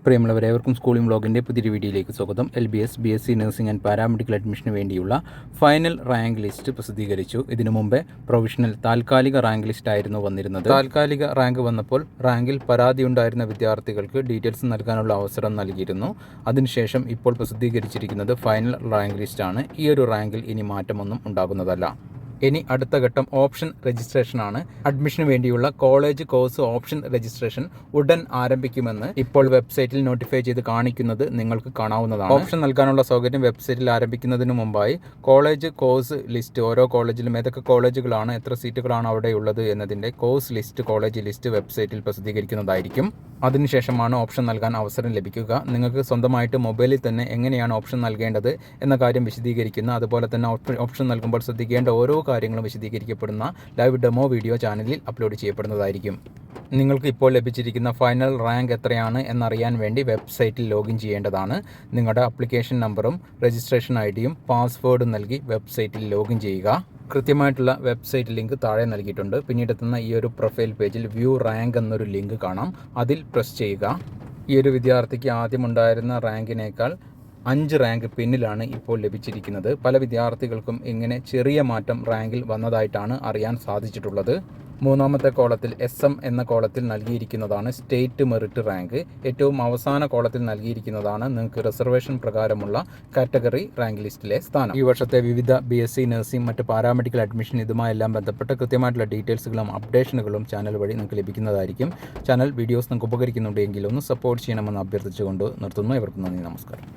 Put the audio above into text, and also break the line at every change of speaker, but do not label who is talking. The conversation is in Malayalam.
പ്രിയമുള്ളവരെ, ഏവർക്കും സ്കൂളിംഗ് വ്ളോഗിൻ്റെ പുതിയൊരു വീഡിയോയിലേക്ക് സ്വാഗതം. LBS BSc nursing and paramedical അഡ്മിഷന് വേണ്ടിയുള്ള ഫൈനൽ റാങ്ക് ലിസ്റ്റ് പ്രസിദ്ധീകരിച്ചു. ഇതിനു മുമ്പേ പ്രൊവിഷണൽ താൽക്കാലിക റാങ്ക് ലിസ്റ്റ് ആയിരുന്നു വന്നിരുന്നത്. താൽക്കാലിക റാങ്ക് വന്നപ്പോൾ റാങ്കിൽ പരാതിയുണ്ടായിരുന്ന വിദ്യാർത്ഥികൾക്ക് ഡീറ്റെയിൽസ് നൽകാനുള്ള അവസരം നൽകിയിരുന്നു. അതിനുശേഷം ഇപ്പോൾ പ്രസിദ്ധീകരിച്ചിരിക്കുന്നത് ഫൈനൽ റാങ്ക് ലിസ്റ്റാണ്. ഈ ഒരു റാങ്കിൽ ഇനി മാറ്റമൊന്നും ഉണ്ടാകുന്നതല്ല. ഇനി അടുത്ത ഘട്ടം ഓപ്ഷൻ രജിസ്ട്രേഷനാണ്. അഡ്മിഷന് വേണ്ടിയുള്ള കോളേജ് കോഴ്സ് ഓപ്ഷൻ രജിസ്ട്രേഷൻ ഉടൻ ആരംഭിക്കുമെന്ന് ഇപ്പോൾ വെബ്സൈറ്റിൽ നോട്ടിഫൈ ചെയ്ത് കാണിക്കുന്നത് നിങ്ങൾക്ക് കാണാവുന്നതാണ്. ഓപ്ഷൻ നൽകാനുള്ള സൗകര്യം വെബ്സൈറ്റിൽ ആരംഭിക്കുന്നതിന് മുമ്പായി കോളേജ് കോഴ്സ് ലിസ്റ്റ്, ഓരോ കോളേജിലും ഏതൊക്കെ കോളേജുകളാണ്, എത്ര സീറ്റുകളാണ് അവിടെയുള്ളത് എന്നതിൻ്റെ കോഴ്സ് ലിസ്റ്റ്, കോളേജ് ലിസ്റ്റ് വെബ്സൈറ്റിൽ പ്രസിദ്ധീകരിക്കുന്നതായിരിക്കും. അതിനുശേഷമാണ് ഓപ്ഷൻ നൽകാൻ അവസരം ലഭിക്കുക. നിങ്ങൾക്ക് സ്വന്തമായിട്ട് മൊബൈലിൽ തന്നെ എങ്ങനെയാണ് ഓപ്ഷൻ നൽകേണ്ടത് എന്ന കാര്യം വിശദീകരിക്കുന്ന, അതുപോലെ തന്നെ ഓപ്ഷൻ നൽകുമ്പോൾ ശ്രദ്ധിക്കേണ്ട ഓരോ കാര്യങ്ങളും വിശദീകരിക്കപ്പെടുന്ന ലൈവ് ഡെമോ വീഡിയോ ചാനലിൽ അപ്ലോഡ് ചെയ്യപ്പെടുന്നതായിരിക്കും. നിങ്ങൾക്ക് ഇപ്പോൾ ലഭിച്ചിരിക്കുന്ന ഫൈനൽ റാങ്ക് എത്രയാണ് എന്നറിയാൻ വേണ്ടി വെബ്സൈറ്റിൽ ലോഗിൻ ചെയ്യേണ്ടതാണ്. നിങ്ങളുടെ ആപ്ലിക്കേഷൻ നമ്പറും രജിസ്ട്രേഷൻ ഐഡിയും പാസ്വേഡും നൽകി വെബ്സൈറ്റിൽ ലോഗിൻ ചെയ്യുക. കൃത്യമായിട്ടുള്ള വെബ്സൈറ്റ് ലിങ്ക് താഴെ നൽകിയിട്ടുണ്ട്. പിന്നീട് എത്തുന്ന ഈ ഒരു പ്രൊഫൈൽ പേജിൽ വ്യൂ റാങ്ക് എന്നൊരു ലിങ്ക് കാണാം. അതിൽ പ്രസ് ചെയ്യുക. ഈ ഒരു വിദ്യാർത്ഥിക്ക് ആദ്യമുണ്ടായിരുന്ന റാങ്കിനേക്കാൾ 5 റാങ്ക് പിന്നിലാണ് ഇപ്പോൾ ലഭിച്ചിരിക്കുന്നത്. പല വിദ്യാർത്ഥികൾക്കും ഇങ്ങനെ ചെറിയ മാറ്റം റാങ്കിൽ വന്നതായിട്ടാണ് അറിയാൻ സാധിച്ചിട്ടുള്ളത്. മൂന്നാമത്തെ കോളത്തിൽ SM എന്ന കോളത്തിൽ നൽകിയിരിക്കുന്നതാണ് സ്റ്റേറ്റ് മെറിറ്റ് റാങ്ക്. ഏറ്റവും അവസാന കോളത്തിൽ നൽകിയിരിക്കുന്നതാണ് നിങ്ങൾക്ക് റിസർവേഷൻ പ്രകാരമുള്ള കാറ്റഗറി റാങ്ക് ലിസ്റ്റിലെ സ്ഥാനം. ഈ വർഷത്തെ വിവിധ BSc നഴ്സിംഗ്, മറ്റ് പാരാമെഡിക്കൽ അഡ്മിഷൻ ഇതുമായെല്ലാം ബന്ധപ്പെട്ട കൃത്യമായിട്ടുള്ള ഡീറ്റെയിൽസുകളും അപ്ഡേഷനുകളും ചാനൽ വഴി നിങ്ങൾക്ക് ലഭിക്കുന്നതായിരിക്കും. ചാനൽ വീഡിയോസ് നിങ്ങൾക്ക് ഉപകരിക്കുന്നുണ്ടെങ്കിൽ ഒന്ന് സപ്പോർട്ട് ചെയ്യണമെന്ന് അഭ്യർത്ഥിച്ചുകൊണ്ട് നിർത്തുന്നു. ഇവർക്ക് നന്ദി, നമസ്കാരം.